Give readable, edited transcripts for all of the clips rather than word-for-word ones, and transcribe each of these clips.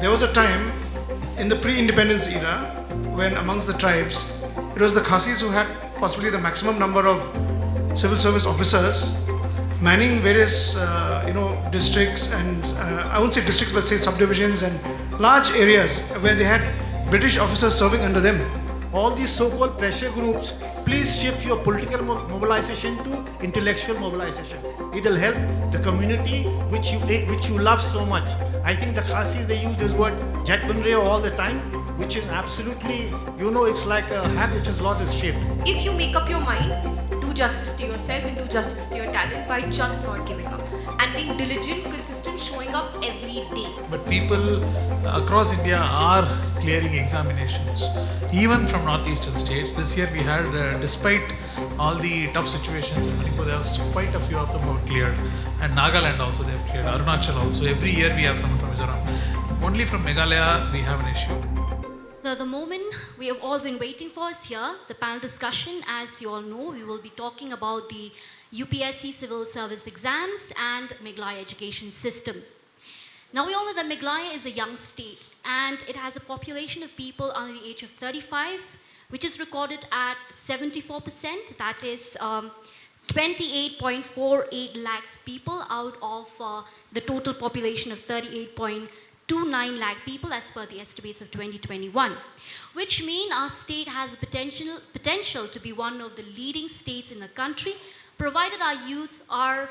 There was a time in the pre-independence era when amongst the tribes, it was the Khasis who had possibly the maximum number of civil service officers manning various districts and I won't say districts but say subdivisions and large areas where they had British officers serving under them. All these so-called pressure groups, please shift your political mobilization to intellectual mobilization. It'll help the community which you love so much. I think the Khasis, they use this word Jat Ban Rahe all the time, which is absolutely, it's like a hat which has lost its shape. If you make up your mind, do justice to yourself and do justice to your talent by just not giving up and being diligent, consistent, showing up every day. But people across India are clearing examinations, even from northeastern states. This year we had, despite all the tough situations in Manipur, there was quite a few of them who were cleared. And Nagaland also they have cleared, Arunachal also. Every year we have someone from Mizoram. Only from Meghalaya we have an issue. The moment we have all been waiting for is here, the panel discussion. As you all know, we will be talking about the UPSC Civil Service exams and Meghalaya education system. Now we all know that Meghalaya is a young state and it has a population of people under the age of 35, which is recorded at 74%, that is 28.48 lakhs people out of the total population of 38.29 lakh people as per the estimates of 2021, which mean our state has a potential to be one of the leading states in the country, provided our youth are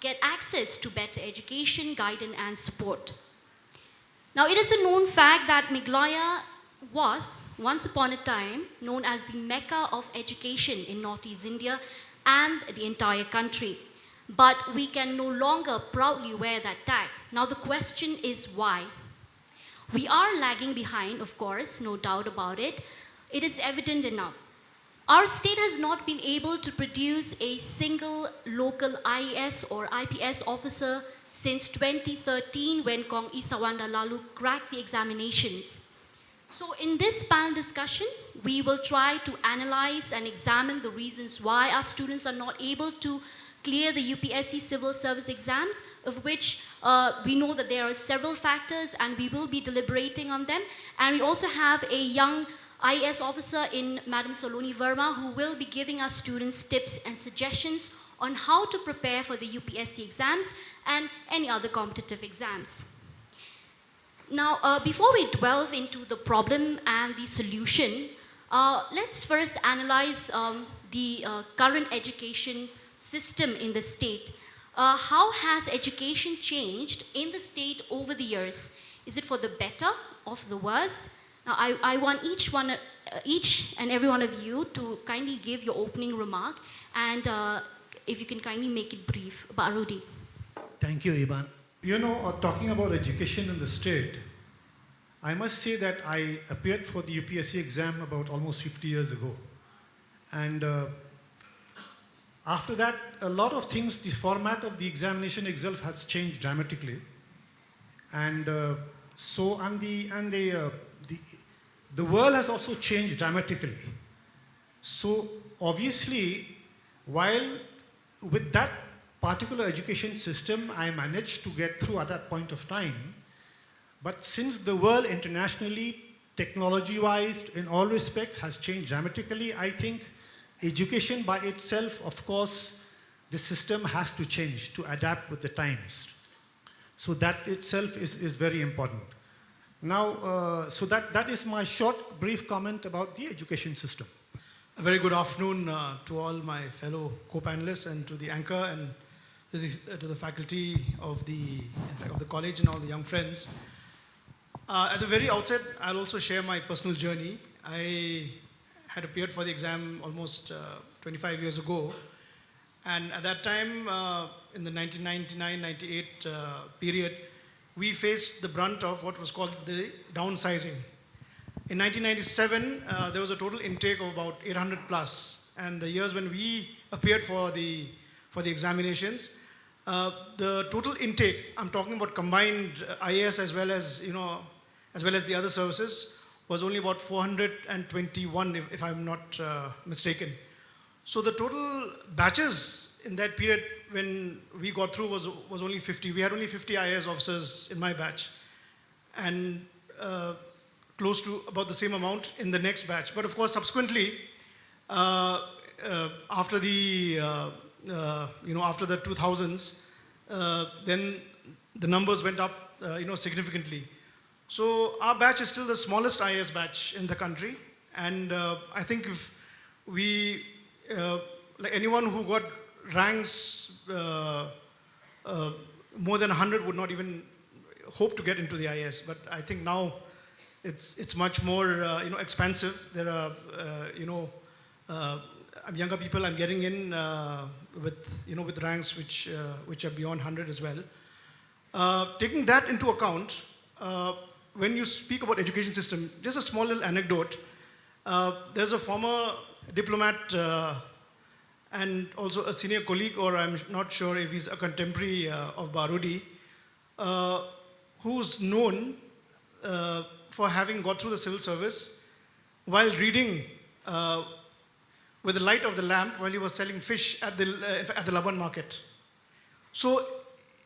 get access to better education, guidance and support. Now it is a known fact that Meghalaya was once upon a time known as the Mecca of education in Northeast India and the entire country. But we can no longer proudly wear that tag. Now the question is why? We are lagging behind, of course, no doubt about it. It is evident enough. Our state has not been able to produce a single local IAS or IPS officer since 2013 when Kong Isawanda Lalu cracked the examinations. So in this panel discussion, we will try to analyze and examine the reasons why our students are not able to clear the UPSC Civil Service exams, of which we know that there are several factors and we will be deliberating on them. And we also have a young IAS officer in Madam Soloni Verma who will be giving our students tips and suggestions on how to prepare for the UPSC exams and any other competitive exams. Now, before we delve into the problem and the solution, let's first analyze the current education system in the state. How has education changed in the state over the years? Is it for the better or for the worse? Now, I want each and every one of you to kindly give your opening remark, and if you can kindly make it brief. Barudi. Thank you, Iban. Talking about education in the state, I must say that I appeared for the UPSC exam about almost 50 years ago. And after that, a lot of things, the format of the examination itself has changed dramatically. And the world has also changed dramatically. So obviously, while with that particular education system, I managed to get through at that point of time. But since the world internationally, technology-wise, in all respect, has changed dramatically, I think education by itself, of course, the system has to change to adapt with the times. So that itself is very important. Now, so that is my short, brief comment about the education system. A very good afternoon to all my fellow co-panelists and to the anchor and to the faculty of the college and all the young friends. At the very outset, I'll also share my personal journey. I had appeared for the exam almost 25 years ago. And at that time, in the 1999-98 period, we faced the brunt of what was called the downsizing. In 1997, there was a total intake of about 800 plus. And the years when we appeared for the examinations, the total intake, I'm talking about combined IAS as well as the other services, was only about 421, if I'm not mistaken. So the total batches in that period when we got through was only 50. We had only 50 IAS officers in my batch. and close to about the same amount in the next batch. But of course, subsequently, after the after the 2000s, then the numbers went up significantly. So our batch is still the smallest IAS batch in the country, and I think if we like anyone who got ranks more than 100 would not even hope to get into the IAS. But I think now it's much more expansive. There are younger people I'm getting in with ranks which are beyond 100 as well. Taking that into account, when you speak about education system, just a small little anecdote. There's a former diplomat and also a senior colleague, or I'm not sure if he's a contemporary of Barudi, who's known for having got through the civil service while reading with the light of the lamp while he was selling fish at the Laban market. So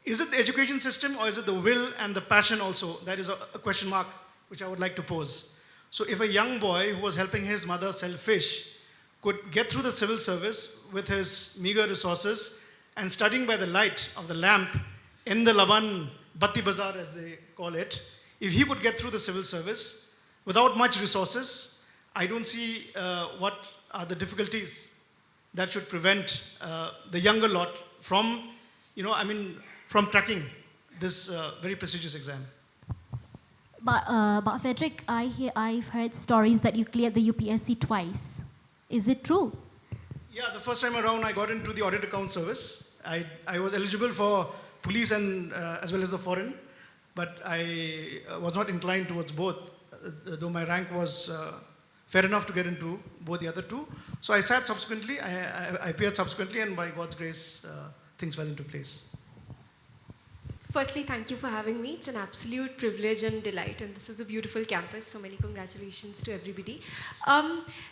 is it the education system, or is it the will and the passion also? That is a question mark which I would like to pose. So if a young boy who was helping his mother sell fish could get through the civil service with his meager resources and studying by the light of the lamp in the Laban Batti Bazaar, as they call it, if he could get through the civil service without much resources, I don't see what are the difficulties that should prevent the younger lot from, from tracking this very prestigious exam. But Frederick, I've heard stories that you cleared the UPSC twice. Is it true? Yeah, the first time around I got into the audit account service. I was eligible for police and as well as the foreign, but I was not inclined towards both, though my rank was fair enough to get into both the other two. So I sat subsequently, I appeared subsequently, and by God's grace, things fell into place. Firstly, thank you for having me. It's an absolute privilege and delight, and this is a beautiful campus, so many congratulations to everybody.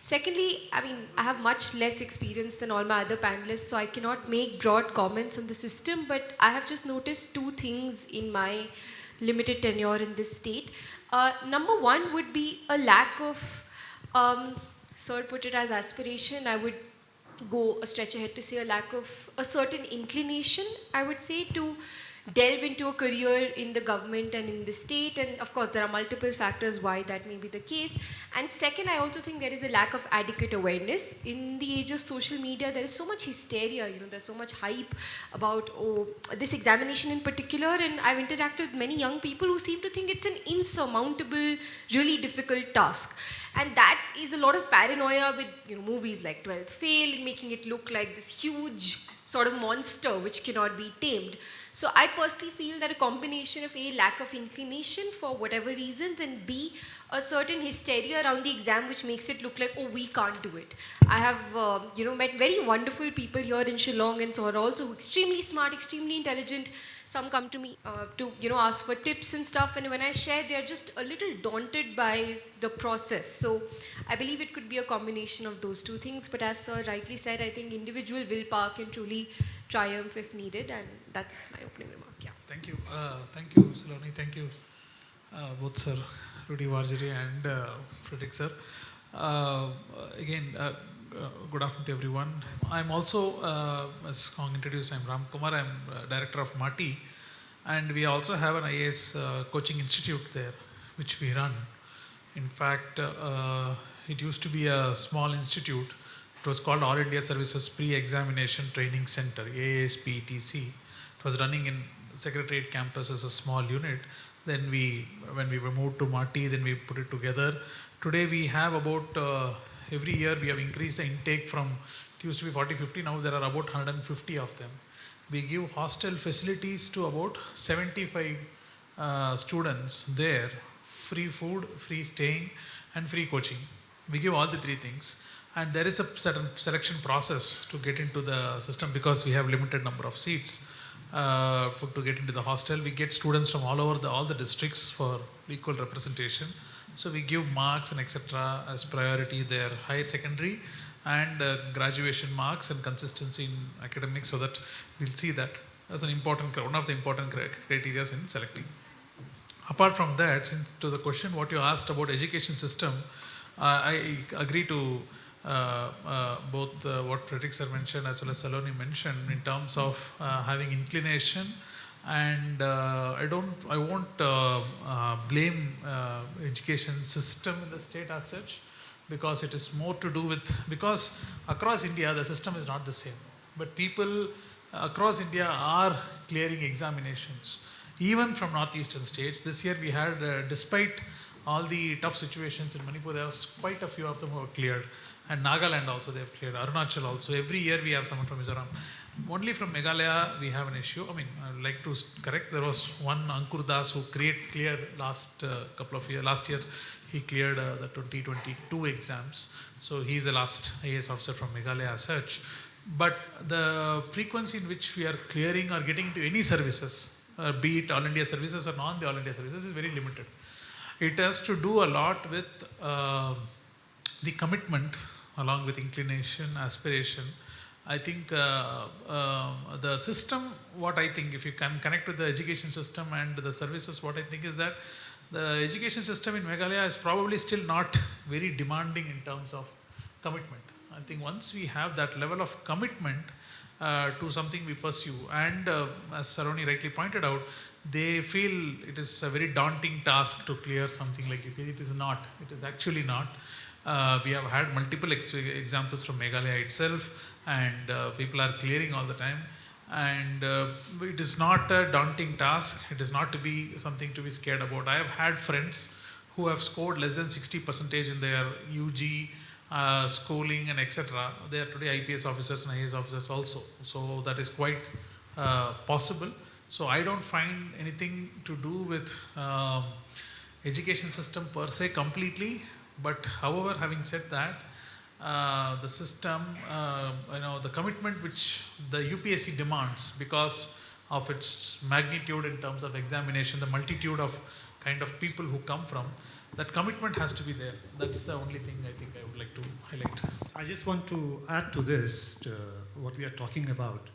Secondly, I have much less experience than all my other panelists, so I cannot make broad comments on the system, but I have just noticed two things in my limited tenure in this state. Number one would be a lack of, Sir put it as aspiration. I would go a stretch ahead to say a lack of a certain inclination, I would say, to delve into a career in the government and in the state, and of course there are multiple factors why that may be the case. And second, I also think there is a lack of adequate awareness. In the age of social media, there is so much hysteria, there's so much hype about this examination in particular, and I've interacted with many young people who seem to think it's an insurmountable, really difficult task. And that is a lot of paranoia with movies like 12th Fail, making it look like this huge sort of monster which cannot be tamed. So I personally feel that a combination of A, lack of inclination for whatever reasons, and B, a certain hysteria around the exam which makes it look like, oh, we can't do it. I have met very wonderful people here in Shillong and so on also, extremely smart, extremely intelligent. Some come to me to ask for tips and stuff, and when I share, they're just a little daunted by the process. So I believe it could be a combination of those two things, but as Sir rightly said, I think individual willpower can truly triumph if needed, and that's my opening remark. Yeah. Thank you, Saloni. Thank you, both Sir Rudy Varjari and Frederick Sir. Again, good afternoon to everyone. I'm also, as Kong introduced, I'm Ram Kumar. I'm director of MATI, and we also have an IAS Coaching Institute there, which we run. In fact, it used to be a small institute. It was called All India Services Pre-Examination Training Center, AASPTC. It was running in Secretariat campus as a small unit. Then when we were moved to MATI, then we put it together. Today we have about, every year we have increased the intake from, it used to be 40-50, now there are about 150 of them. We give hostel facilities to about 75 students there, free food, free staying, and free coaching. We give all the three things. And there is a certain selection process to get into the system because we have limited number of seats to get into the hostel. We get students from all over all the districts for equal representation. So we give marks and etc. as priority there, higher secondary and graduation marks and consistency in academics, so that we'll see that as an important, one of the important criteria in selecting. apart from that, since to the question what you asked about education system, I agree to both what Frederick sir mentioned as well as Saloni mentioned in terms of having inclination, and I won't blame education system in the state as such, because it is more to do with, because across India the system is not the same, but people across India are clearing examinations, even from northeastern states. This year we had, despite all the tough situations in Manipur, there was quite a few of them who were cleared, and Nagaland also they have cleared, Arunachal also. Every year we have someone from Mizoram. Only from Meghalaya we have an issue. I mean, I would like to correct, there was one Ankur Das who cleared last last year he cleared the 2022 exams. So he is the last IAS officer from Meghalaya as such. But the frequency in which we are clearing or getting into any services, be it All India services or non-All India services, is very limited. It has to do a lot with the commitment along with inclination, aspiration. I think the system, what I think, if you can connect with the education system and the services, what I think is that the education system in Meghalaya is probably still not very demanding in terms of commitment. I think once we have that level of commitment to something we pursue, and as Saroni rightly pointed out, they feel it is a very daunting task to clear something like UPSC. It is not. It is actually not. We have had multiple examples from Meghalaya itself, and people are clearing all the time. And it is not a daunting task. It is not to be something to be scared about. I have had friends who have scored less than 60% in their UG schooling and etc. They are today IPS officers and IAS officers also. So that is quite possible. So I don't find anything to do with education system per se completely. But however, having said that, the system, the commitment which the UPSC demands because of its magnitude in terms of examination, the multitude of kind of people who come from, that commitment has to be there. That's the only thing I think I would like to highlight. I just want to add to this, what we are talking about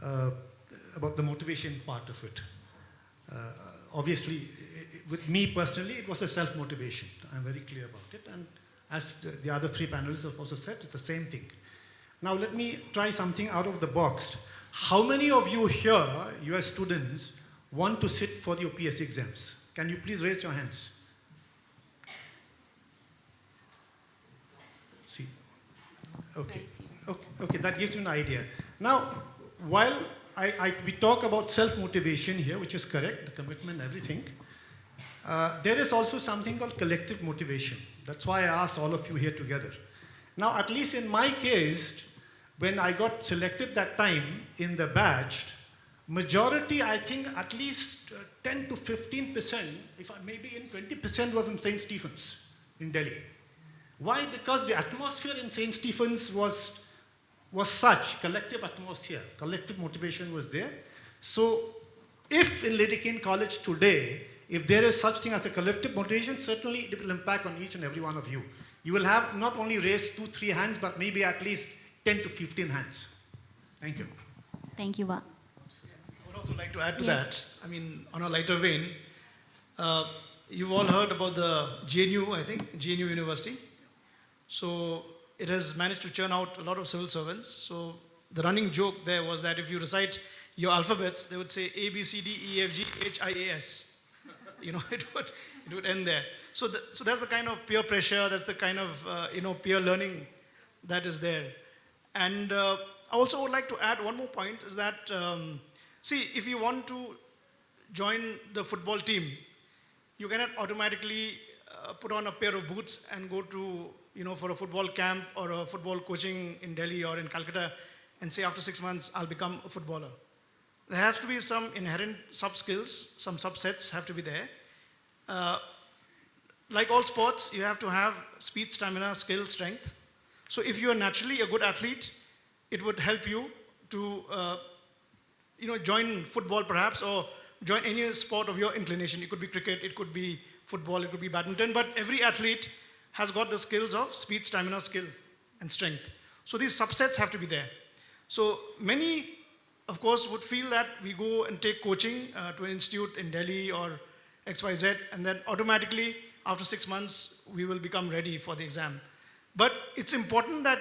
the motivation part of it. Obviously, with me personally, it was a self-motivation. I'm very clear about it. And as the other three panelists have also said, it's the same thing. Now let me try something out of the box. How many of you here, you as students, want to sit for the UPSC exams? Can you please raise your hands? See. Okay. Okay, that gives you an idea. Now, while we talk about self-motivation here, which is correct, the commitment, everything, there is also something called collective motivation. That's why I asked all of you here together. Now, at least in my case, when I got selected that time in the batch, majority, I think at least 10 to 15%, if I maybe in 20% were from St. Stephen's in Delhi. Why? Because the atmosphere in St. Stephen's was such, collective atmosphere, collective motivation was there. So if in Lady Keane College today, if there is such thing as a collective motivation, certainly it will impact on each and every one of you. You will have not only raised 2-3 hands, but maybe at least 10 to 15 hands. Thank you. Thank you, Va. I would also like to add to that. I mean, on a lighter vein, you've all heard about the GNU, I think, GNU University. So it has managed to churn out a lot of civil servants. So the running joke there was that if you recite your alphabets, they would say A, B, C, D, E, F, G, H, I, A, S. It would end there. So that's the kind of peer pressure, that's the kind of peer learning that is there. And I also would like to add one more point is that, see, if you want to join the football team, you cannot automatically put on a pair of boots and go to, for a football camp or a football coaching in Delhi or in Calcutta and say after 6 months, I'll become a footballer. There has to be some inherent sub-skills, some subsets have to be there. Like all sports, you have to have speed, stamina, skill, strength. So if you are naturally a good athlete, it would help you to join football perhaps, or join any sport of your inclination. It could be cricket, it could be football, it could be badminton, but every athlete has got the skills of speed, stamina, skill, and strength. So these subsets have to be there. So many, of course, would feel that we go and take coaching to an institute in Delhi or XYZ, and then automatically after 6 months we will become ready for the exam. But it's important that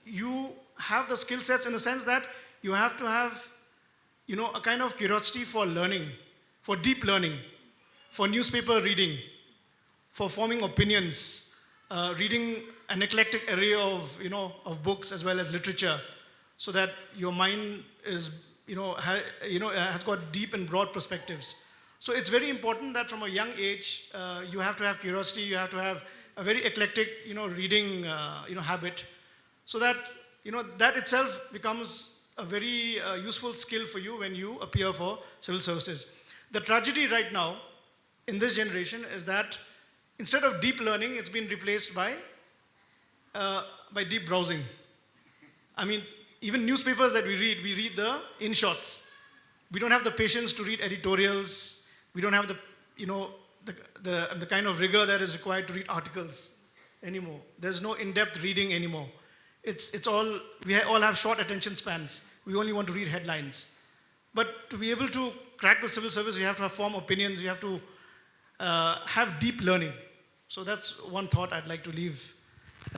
you have the skill sets in the sense that you have to have, a kind of curiosity for learning, for deep learning, for newspaper reading, for forming opinions, reading an eclectic array of, of books as well as literature, so that your mind is, has got deep and broad perspectives. So it's very important that from a young age, you have to have curiosity, you have to have a very eclectic, reading, habit, so that, that itself becomes a very useful skill for you when you appear for civil services. The tragedy right now in this generation is that instead of deep learning, it's been replaced by deep browsing. I mean, even newspapers that we read the in-shots. We don't have the patience to read editorials. We don't have the, the kind of rigor that is required to read articles anymore. There's no in-depth reading anymore. It's all, we all have short attention spans. We only want to read headlines. But to be able to crack the civil service, you have to form opinions, you have to have deep learning. So that's one thought I'd like to leave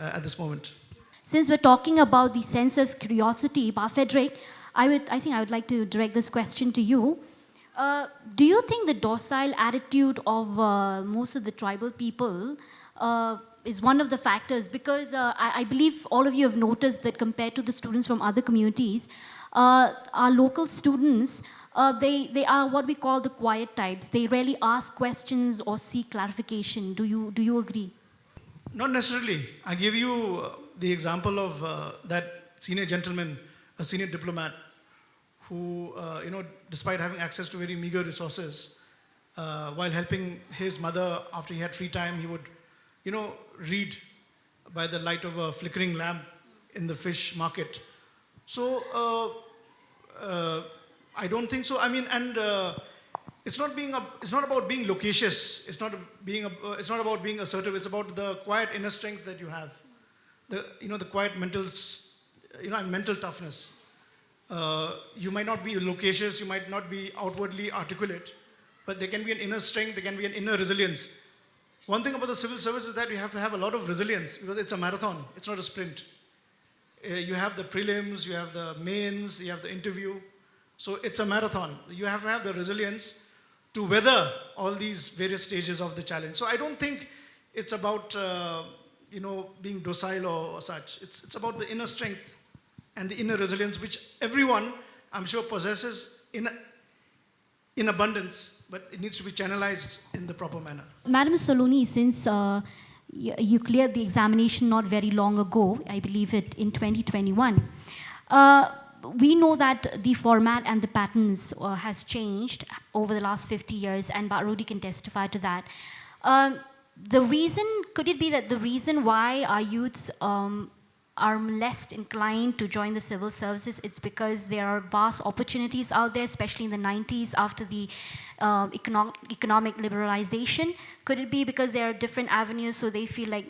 at this moment. Since we're talking about the sense of curiosity, Frederick, I think I would like to direct this question to you. Do you think the docile attitude of most of the tribal people is one of the factors? Because I believe all of you have noticed that compared to the students from other communities, our local students, they are what we call the quiet types. They rarely ask questions or seek clarification. Do you agree? Not necessarily. I give you the example of that senior gentleman, a senior diplomat, who, despite having access to very meager resources, while helping his mother after he had free time, he would, read by the light of a flickering lamp in the fish market. So I don't think so. I mean, and it's not about being loquacious. It's not about being assertive. It's about the quiet inner strength that you have. The quiet mental, mental toughness. You might not be loquacious. You might not be outwardly articulate, but there can be an inner strength. There can be an inner resilience. One thing about the civil service is that you have to have a lot of resilience because it's a marathon. It's not a sprint. You have the prelims, you have the mains, you have the interview. So it's a marathon. You have to have the resilience to weather all these various stages of the challenge. So I don't think it's about being docile or such. It's about the inner strength and the inner resilience, which everyone, I'm sure, possesses in abundance, but it needs to be channelized in the proper manner. Madam Saloni, since you cleared the examination not very long ago, I believe it in 2021, we know that the format and the patterns has changed over the last 50 years, and Rudy can testify to that. Could it be that the reason why our youths are less inclined to join the civil services is because there are vast opportunities out there, especially in the 90s after the economic liberalization? Could it be because there are different avenues, so they feel like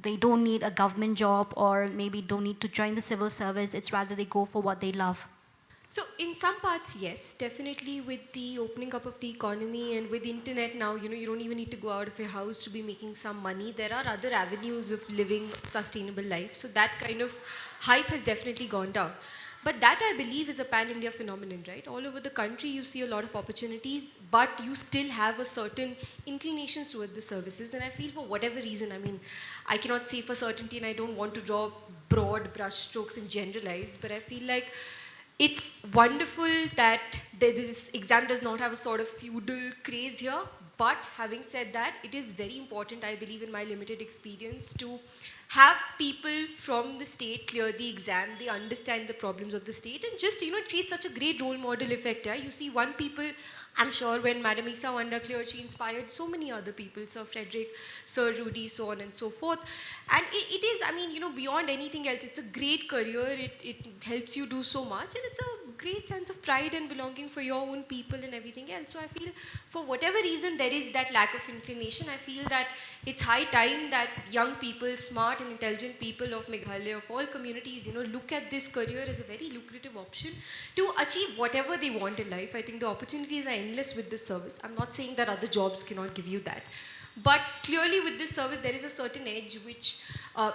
they don't need a government job or maybe don't need to join the civil service, it's rather they go for what they love? So in some parts, yes, definitely with the opening up of the economy and with the internet now, you don't even need to go out of your house to be making some money. There are other avenues of living sustainable life. So that kind of hype has definitely gone down. But that, I believe, is a pan-India phenomenon, right? All over the country, you see a lot of opportunities, but you still have a certain inclinations toward the services. And I feel for whatever reason, I mean, I cannot say for certainty and I don't want to draw broad brush strokes and generalize, but I feel like it's wonderful that this exam does not have a sort of feudal craze here, but having said that, it is very important, I believe in my limited experience, to have people from the state clear the exam, they understand the problems of the state, and just, it creates such a great role model effect. You see one people, I'm sure when Madam Isa Wanda cleared, she inspired so many other people, Sir Frederick, Sir Rudy, so on and so forth. And it is, I mean, beyond anything else, it's a great career, it helps you do so much, and it's a great sense of pride and belonging for your own people and everything else. So I feel for whatever reason there is that lack of inclination, I feel that it's high time that young people, smart and intelligent people of Meghalaya, of all communities, look at this career as a very lucrative option to achieve whatever they want in life. I think the opportunities are endless with this service. I'm not saying that other jobs cannot give you that. But clearly with this service, there is a certain edge which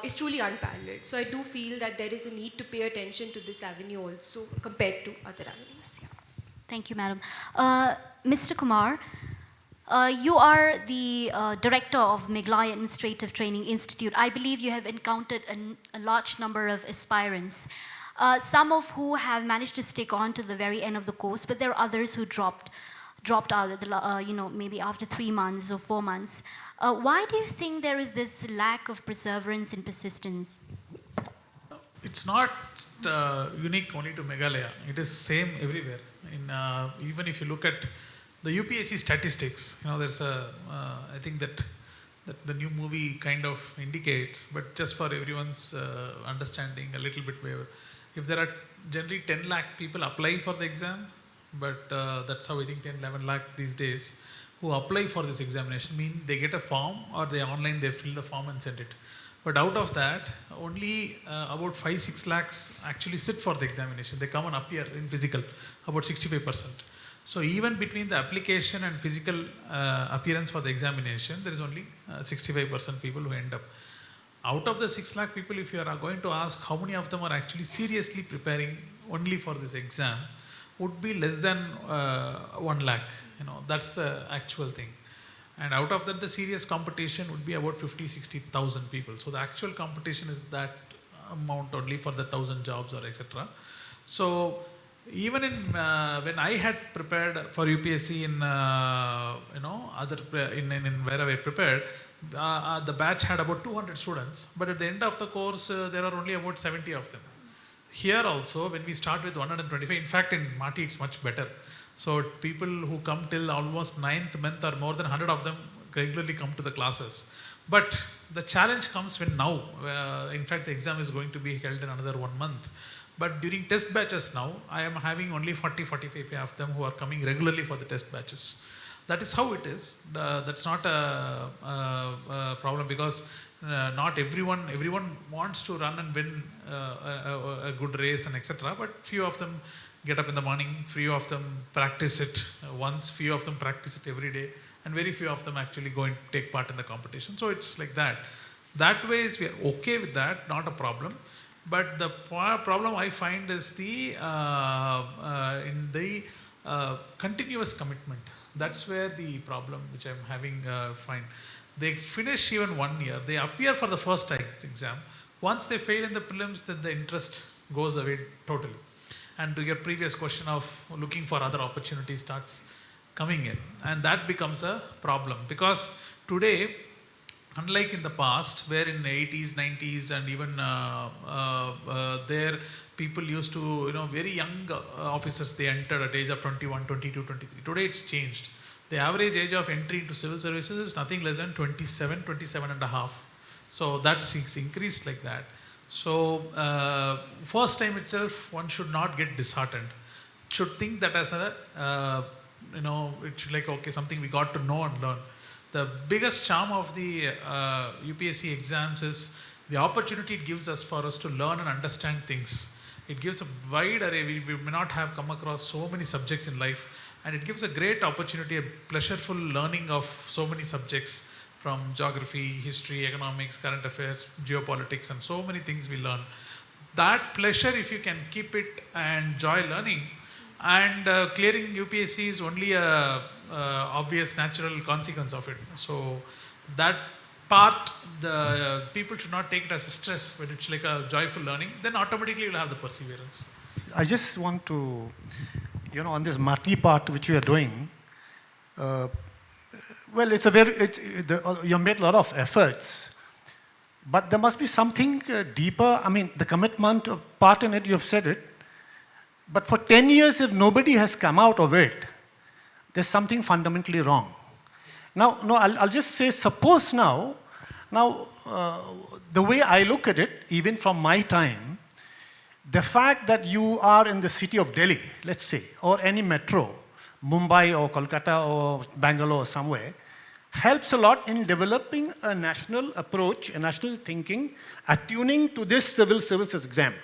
is truly unparalleled. So I do feel that there is a need to pay attention to this avenue also compared to other avenues. Yeah. Thank you, madam. Mr. Kumar, you are the director of Meghalaya Administrative Training Institute. I believe you have encountered a large number of aspirants, some of who have managed to stick on to the very end of the course, but there are others who dropped out at the, maybe after 3 months or 4 months. Why do you think there is this lack of perseverance and persistence? It's not unique only to Meghalaya. It is same everywhere. Even if you look at the UPSC statistics, there's I think that the new movie kind of indicates, but just for everyone's understanding a little bit where, if there are generally 10 lakh people applying for the exam, but that's how I think 10-11 lakh these days who apply for this examination, mean they get a form or they online, they fill the form and send it. But out of that, only about 5-6 lakhs actually sit for the examination. They come and appear in physical, about 65%. So even between the application and physical appearance for the examination, there is only 65% people who end up. Out of the 6 lakh people, if you are going to ask how many of them are actually seriously preparing only for this exam, would be less than 1 lakh. That's the actual thing. And out of that, the serious competition would be about 50-60,000 people. So the actual competition is that amount only for the 1,000 jobs or etc. So even in when I had prepared for UPSC in in where I prepared, the batch had about 200 students. But at the end of the course, there are only about 70 of them. Here also, when we start with 125, in fact in Mati it's much better. So people who come till almost 9th month or more than 100 of them regularly come to the classes. But the challenge comes when now, in fact the exam is going to be held in another 1 month. But during test batches now, I am having only 40-45 of them who are coming regularly for the test batches. That is how it is. That's not a problem, because not everyone wants to run and win a good race and etc. But few of them get up in the morning, few of them practice it once, few of them practice it every day, and very few of them actually go and take part in the competition. So it's like that. That way we are okay with that, not a problem. But the problem I find is in the continuous commitment. That's where the problem which I'm having find. They finish even 1 year, they appear for the first exam. Once they fail in the prelims, then the interest goes away totally. And to your previous question of looking for other opportunities starts coming in. And that becomes a problem, because today, unlike in the past, where in the 80s, 90s, and even there, people used to, very young officers, they entered at the age of 21, 22, 23. Today it's changed. The average age of entry into civil services is nothing less than 27, 27 and a half. So that's increased like that. So first time itself, one should not get disheartened. Should think that as a, it should like, okay, something we got to know and learn. The biggest charm of the UPSC exams is the opportunity it gives us for us to learn and understand things. It gives a wide array. We may not have come across so many subjects in life, and it gives a great opportunity, a pleasureful learning of so many subjects, from geography, history, economics, current affairs, geopolitics, and so many things we learn. That pleasure, if you can keep it and enjoy learning, and clearing UPSC is only a obvious natural consequence of it. So that part, the people should not take it as a stress, but it's like a joyful learning. Then automatically you'll have the perseverance. I just want to, on this Mati part which we are doing, well, you made a lot of efforts, but there must be something deeper. I mean, the commitment part in it, you have said it, but for 10 years, if nobody has come out of it, there's something fundamentally wrong. Now, no, I'll just say, suppose now, the way I look at it, even from my time, The fact that you are in the city of Delhi, let's say, or any metro, Mumbai or Kolkata or Bangalore or somewhere, helps a lot in developing a national approach, a national thinking, attuning to this civil services exam.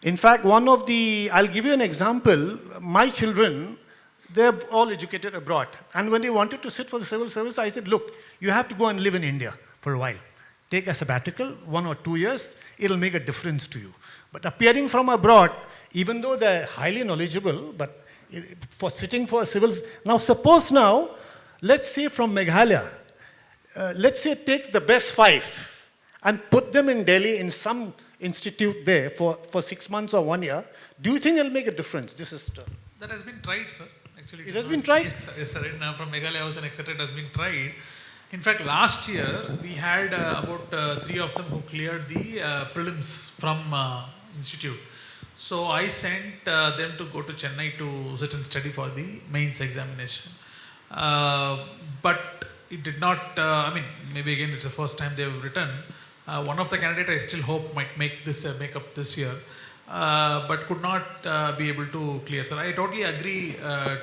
In fact, I'll give you an example. My children, they're all educated abroad. And when they wanted to sit for the civil service, I said, look, you have to go and live in India for a while. Take a sabbatical, 1 or 2 years, it'll make a difference to you. But appearing from abroad, even though they're highly knowledgeable, but for sitting for a civils, now, let's say from Meghalaya, let's say take the best 5 and put them in Delhi in some institute there for 6 months or 1 year. Do you think it'll make a difference? That has been tried, sir. Actually, It has been tried? Yes, sir. From Meghalaya House and etc. it has been tried. In fact, last year we had about 3 of them who cleared the prelims from institute. So I sent them to go to Chennai to sit and study for the mains examination. But it did not, maybe again it's the first time they've written. One of the candidates I still hope might make up this year, but could not be able to clear. So I totally agree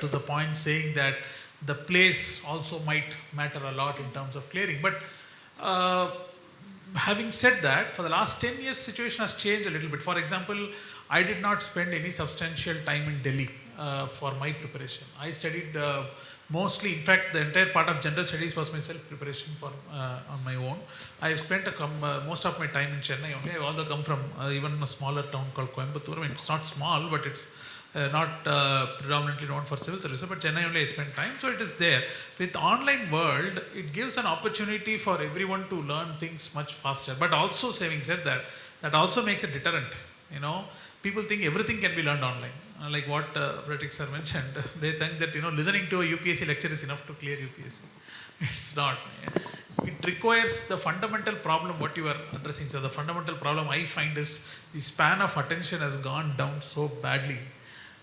to the point saying that the place also might matter a lot in terms of clearing. But having said that, for the last 10 years, situation has changed a little bit. For example, I did not spend any substantial time in Delhi for my preparation. I studied mostly, in fact, the entire part of general studies was my self-preparation for on my own. I spent most of my time in Chennai only. I also come from even a smaller town called Coimbatore. I mean, it's not small, but it's not predominantly known for civil service, but Chennai only I spent time, so it is there. With online world, it gives an opportunity for everyone to learn things much faster. But also, having said that, that also makes a deterrent. You know, people think everything can be learned online. Like what Pratik sir mentioned, they think that listening to a UPSC lecture is enough to clear UPSC. It's not. It requires the fundamental problem what you are addressing. So the fundamental problem I find is the span of attention has gone down so badly.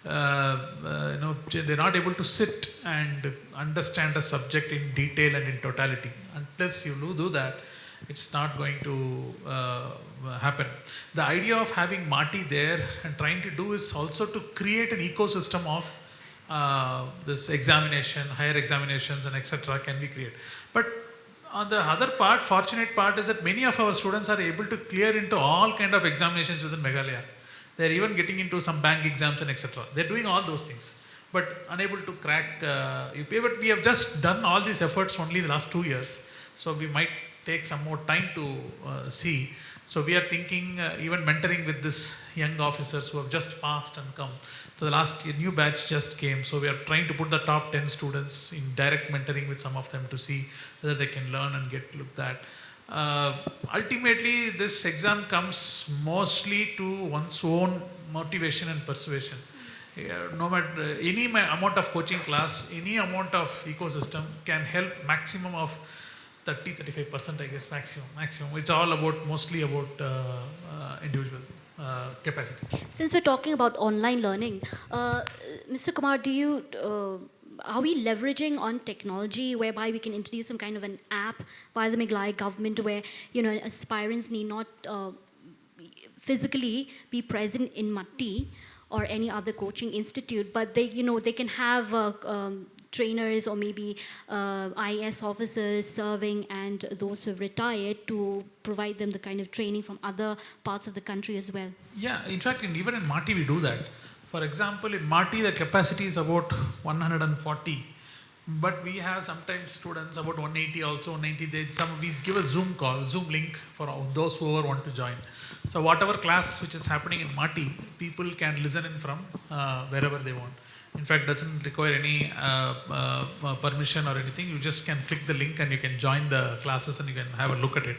They're not able to sit and understand a subject in detail and in totality. Unless you do that, it's not going to happen. The idea of having Marty there and trying to do is also to create an ecosystem of this examination, higher examinations and etc. can be created. But on the other part, fortunate part is that many of our students are able to clear into all kind of examinations within Meghalaya. They're even getting into some bank exams and etc. They're doing all those things, but unable to crack UPA. But we have just done all these efforts only the last 2 years. So we might take some more time to see. So we are thinking even mentoring with this young officers who have just passed and come. So the last new batch just came. So we are trying to put the top 10 students in direct mentoring with some of them to see whether they can learn and get looked at. Ultimately, this exam comes mostly to one's own motivation and persuasion. No matter any amount of coaching class, any amount of ecosystem can help maximum of 30-35%, I guess, maximum. It's all mostly about individual capacity. Since we're talking about online learning, Mr. Kumar, are we leveraging on technology whereby we can introduce some kind of an app by the Meghalaya government where aspirants need not physically be present in Matti or any other coaching institute, but they can have trainers or maybe IAS officers serving and those who have retired to provide them the kind of training from other parts of the country as well? Yeah, in fact, even in Matti we do that. For example, in Matti the capacity is about 140, but we have sometimes students about 180 also, 190. We give a Zoom link for those who want to join. So whatever class which is happening in Matti, people can listen in from wherever they want. In fact, doesn't require any permission or anything. You just can click the link and you can join the classes and you can have a look at it.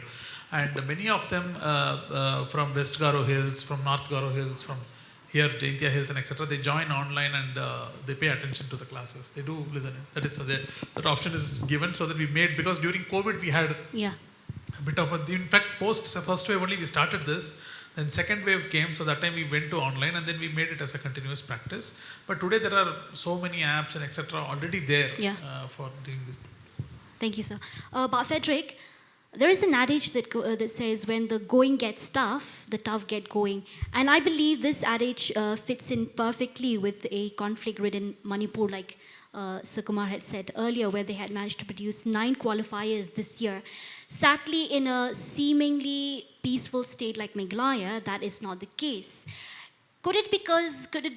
And many of them from West Garo Hills, from North Garo Hills, from here Jaintia Hills and etc. They join online and they pay attention to the classes. They do listen. That is that option is given so that we made, because during COVID we had a bit of in fact post first wave only we started this. Then second wave came, so that time we went to online and then we made it as a continuous practice. But today there are so many apps and etc. already there for doing these things. Thank you, sir. But Frederick, There is an adage that says, when the going gets tough, the tough get going. And I believe this adage fits in perfectly with a conflict-ridden Manipur, like Sukumar had said earlier, where they had managed to produce 9 qualifiers this year. Sadly, in a seemingly peaceful state like Meghalaya, that is not the case. Could it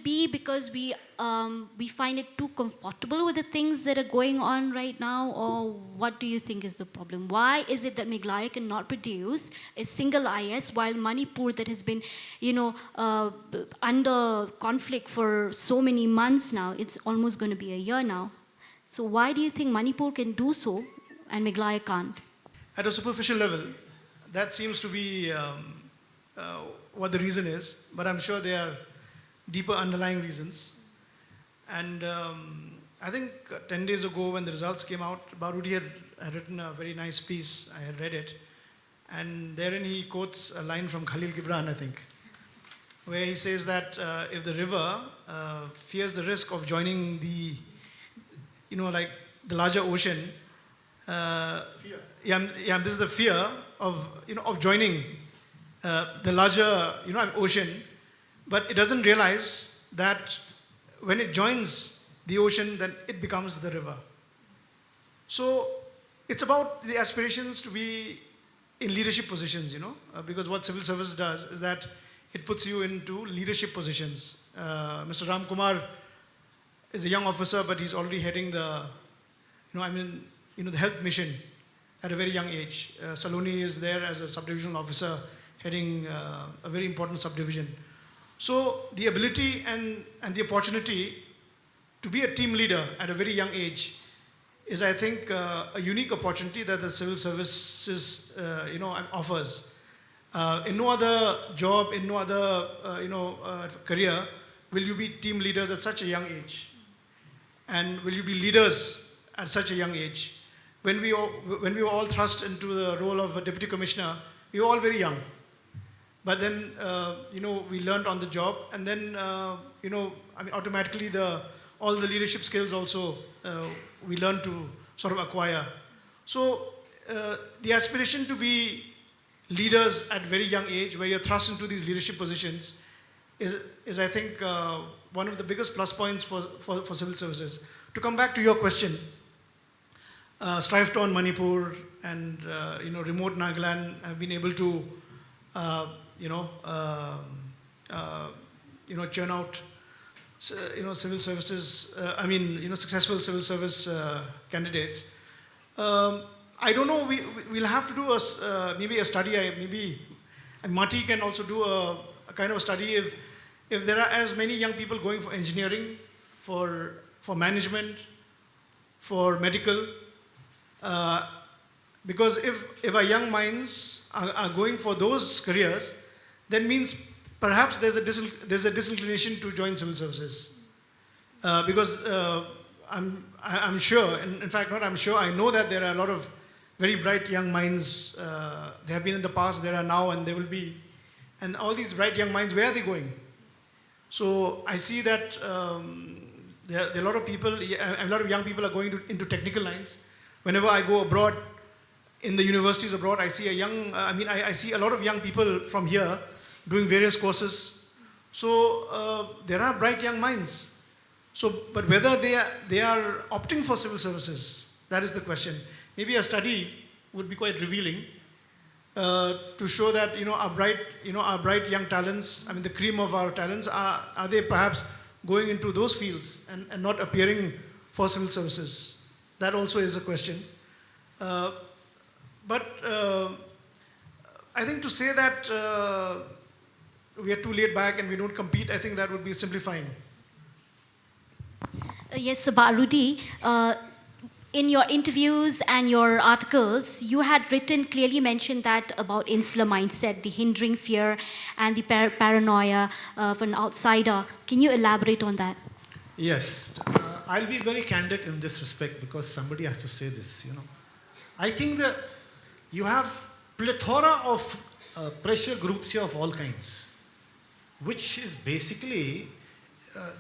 be because we find it too comfortable with the things that are going on right now, or what do you think is the problem? Why is it that Meghalaya cannot produce a single IAS, while Manipur, that has been, under conflict for so many months now, it's almost going to be a year now. So why do you think Manipur can do so and Meghalaya can't? At a superficial level, that seems to be what the reason is, but I'm sure there are deeper underlying reasons. And I think 10 days ago when the results came out, Barudi had written a very nice piece. I had read it. And therein he quotes a line from Khalil Gibran, I think, where he says that if the river fears the risk of joining the, like the larger ocean, fear. Yeah, this is the fear of joining the larger, ocean, but it doesn't realize that when it joins the ocean, then it becomes the river. So it's about the aspirations to be in leadership positions, because what civil service does is that it puts you into leadership positions. Mr. Ram Kumar is a young officer, but he's already heading the health mission at a very young age. Saloni is there as a subdivisional officer heading a very important subdivision. So the ability and the opportunity to be a team leader at a very young age is, I think, a unique opportunity that the civil services, offers. In no other job, in no other, career, will you be team leaders at such a young age, and will you be leaders at such a young age? When we were all thrust into the role of a deputy commissioner, we were all very young. But then, we learned on the job, and then, automatically all the leadership skills also we learned to sort of acquire. So the aspiration to be leaders at very young age, where you're thrust into these leadership positions, is I think, one of the biggest plus points for civil services. To come back to your question, Striveton Manipur and remote Nagaland have been able to churn out civil services, successful civil service candidates. I don't know, we'll have to do maybe a study, maybe Mati can also do a kind of a study if there are as many young people going for engineering, for management, for medical, because if our young minds are going for those careers, that means perhaps there's a disinclination to join civil services. Because I'm sure, in fact not I'm sure, I know that there are a lot of very bright young minds. They have been in the past, there are now, and there will be. And all these bright young minds, where are they going? So I see that there are a lot of people, a lot of young people are going into technical lines. Whenever I go abroad, in the universities abroad, I see I see a lot of young people from here doing various courses. So there are bright young minds. So, but whether they are opting for civil services, that is the question. Maybe a study would be quite revealing to show that our bright young talents, the cream of our talents, are they perhaps going into those fields and not appearing for civil services? That also is a question. But I think to say that we are too laid back and we don't compete, I think that would be simplifying. Yes, Barudi, in your interviews and your articles, you had clearly mentioned that about insular mindset, the hindering fear and the paranoia of an outsider. Can you elaborate on that? Yes. I'll be very candid in this respect because somebody has to say this, I think that you have plethora of pressure groups here of all kinds, which is basically,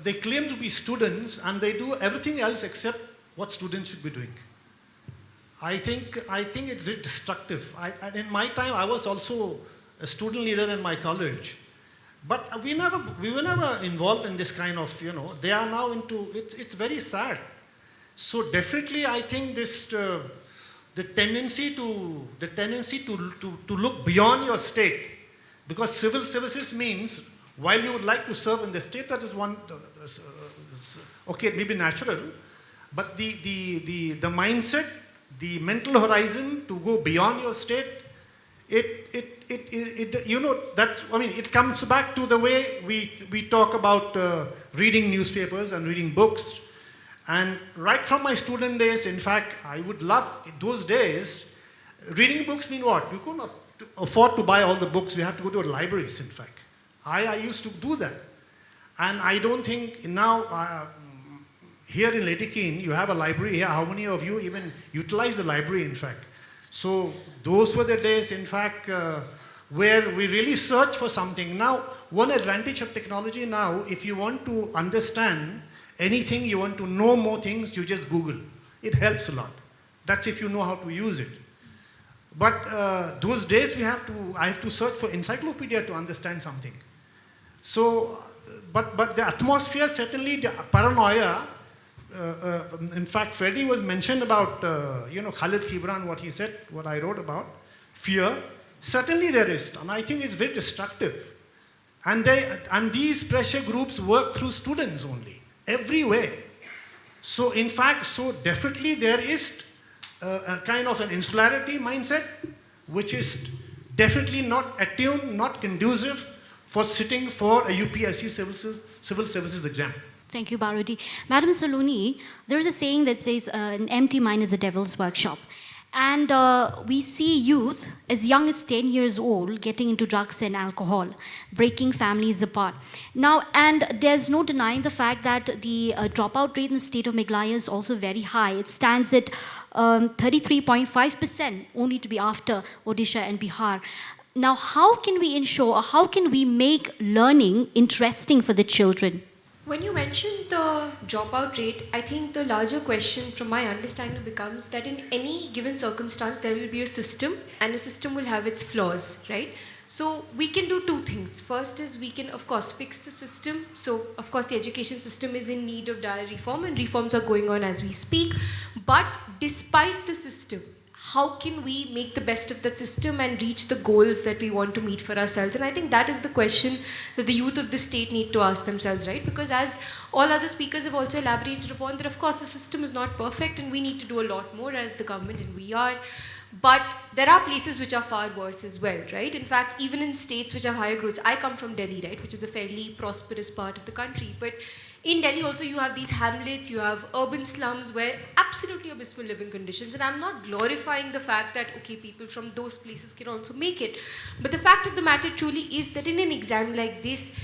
they claim to be students and they do everything else except what students should be doing. I think it's very destructive. In my time, I was also a student leader in my college, but we were never involved in this kind of, they are now into, it's very sad. So definitely I think this, the tendency to look beyond your state, because civil services means while you would like to serve in the state, that is one, okay, it may be natural, but the mindset, the mental horizon to go beyond your state, it comes back to the way we talk about reading newspapers and reading books. And right from my student days, in fact, I would love, those days, reading books mean what? You couldn't afford to buy all the books. We had to go to libraries, in fact. I used to do that. And I don't think now, here in Lady Keane, you have a library here. How many of you even utilize the library, in fact? So those were the days, in fact, where we really search for something. Now, one advantage of technology now, if you want to understand anything, you want to know more things, you just Google. It helps a lot. That's if you know how to use it. But those days I have to search for encyclopedia to understand something. So, but the atmosphere, certainly the paranoia, in fact, Freddie was mentioned about, Khalid Gibran, what he said, what I wrote about, fear. Certainly there is, and I think it's very destructive. And these pressure groups work through students only, everywhere. So in fact, so definitely there is a kind of an insularity mindset, which is definitely not attuned, not conducive for sitting for a UPSC Civil Services exam. Thank you, Baruti. Madam Saloni, there is a saying that says an empty mind is a devil's workshop. And we see youth as young as 10 years old getting into drugs and alcohol, breaking families apart. Now, and there's no denying the fact that the dropout rate in the state of Meghalaya is also very high. It stands at 33.5%, only to be after Odisha and Bihar. Now, how can we ensure, or how can we make learning interesting for the children? When you mentioned the dropout rate, I think the larger question from my understanding becomes that in any given circumstance, there will be a system, and a system will have its flaws, right? So we can do two things. First is we can, of course, fix the system. So, of course, the education system is in need of dire reform, and reforms are going on as we speak. But despite the system, how can we make the best of that system and reach the goals that we want to meet for ourselves? And I think that is the question that the youth of the state need to ask themselves, right? Because as all other speakers have also elaborated upon, that of course the system is not perfect and we need to do a lot more as the government, and we are. But there are places which are far worse as well, right? In fact, even in states which have higher growth, I come from Delhi, right, which is a fairly prosperous part of the country. But in Delhi also you have these hamlets, you have urban slums where absolutely abysmal living conditions. And I'm not glorifying the fact that, okay, people from those places can also make it. But the fact of the matter truly is that in an exam like this,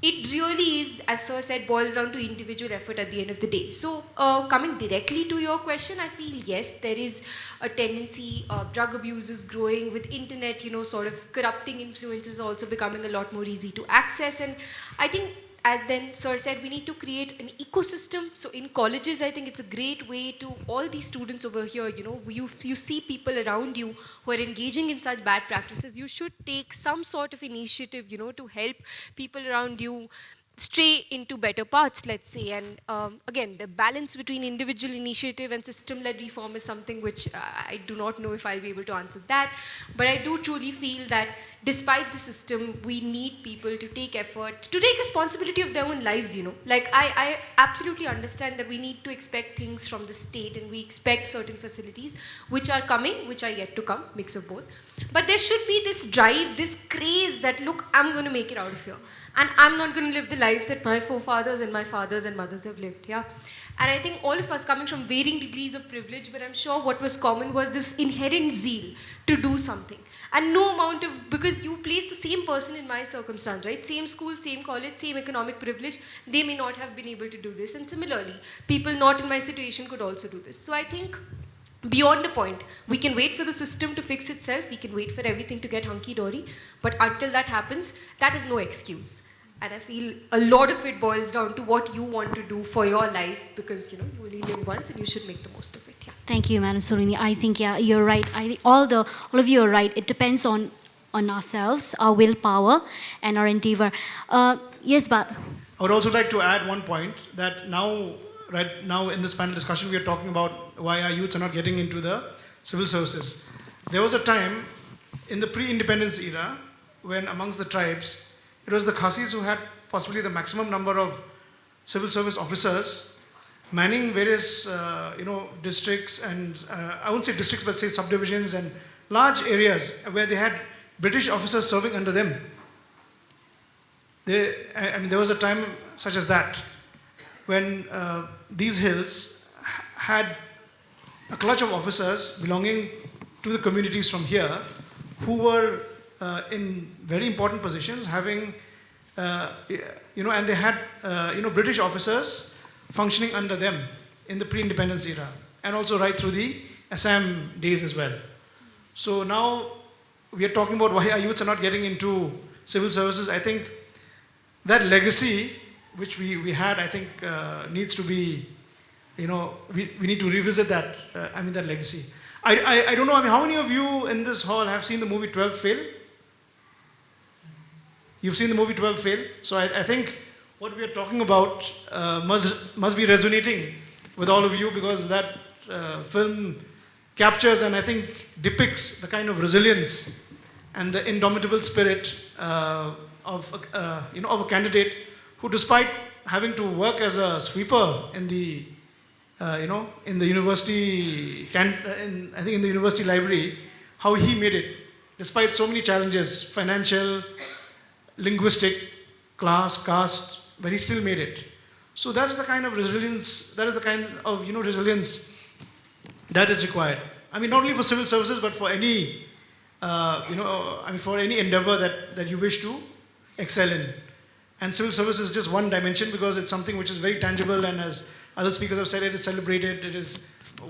it really is, as Sir said, boils down to individual effort at the end of the day. So coming directly to your question, I feel yes, there is a tendency, drug abuse is growing with internet, sort of corrupting influences also becoming a lot more easy to access. And I think, as then Sir said, we need to create an ecosystem. So in colleges, I think it's a great way to all these students over here, you see people around you who are engaging in such bad practices. You should take some sort of initiative, to help people around you stray into better paths, let's say. And again, the balance between individual initiative and system-led reform is something which I do not know if I'll be able to answer that. But I do truly feel that despite the system, we need people to take effort, to take responsibility of their own lives, Like, I absolutely understand that we need to expect things from the state, and we expect certain facilities which are coming, which are yet to come, mix of both. But there should be this drive, this craze that, look, I'm going to make it out of here. And I'm not going to live the lives that my forefathers and my fathers and mothers have lived, yeah? And I think all of us coming from varying degrees of privilege, but I'm sure what was common was this inherent zeal to do something. And no amount of, because you place the same person in my circumstance, right? Same school, same college, same economic privilege, they may not have been able to do this. And similarly, people not in my situation could also do this. So I think, beyond the point, we can wait for the system to fix itself, we can wait for everything to get hunky-dory, but until that happens, that is no excuse. And I feel a lot of it boils down to what you want to do for your life, because you only live once and you should make the most of it. Yeah. Thank you, Madam Sorini. I think, yeah, you're right. I think all of you are right. It depends on ourselves, our willpower, and our endeavor. Yes, but I would also like to add one point that right now in this panel discussion, we are talking about why our youths are not getting into the civil services. There was a time in the pre-independence era when amongst the tribes, it was the Khasis who had possibly the maximum number of civil service officers manning various, districts and, I won't say districts, but say subdivisions and large areas where they had British officers serving under them. There was a time such as that when these hills had a clutch of officers belonging to the communities from here who were in very important positions, having, and they had, British officers functioning under them in the pre-independence era, and also right through the Assam days as well. So now we are talking about why our youths are not getting into civil services. I think that legacy which we had, I think needs to be, we need to revisit that, that legacy. I don't know, how many of you in this hall have seen the movie 12 Fail? You've seen the movie 12 Fail? So I think what we are talking about must be resonating with all of you, because that film captures and I think depicts the kind of resilience and the indomitable spirit of a candidate who, despite having to work as a sweeper in the in the university, I think in the university library, how he made it, despite so many challenges, financial, linguistic, class, caste, but he still made it. So that is the kind of resilience, that is the kind of resilience that is required. Not only for civil services, but for any, for any endeavor that you wish to excel in. And civil service is just one dimension, because it's something which is very tangible, and as other speakers have said, it is celebrated, it is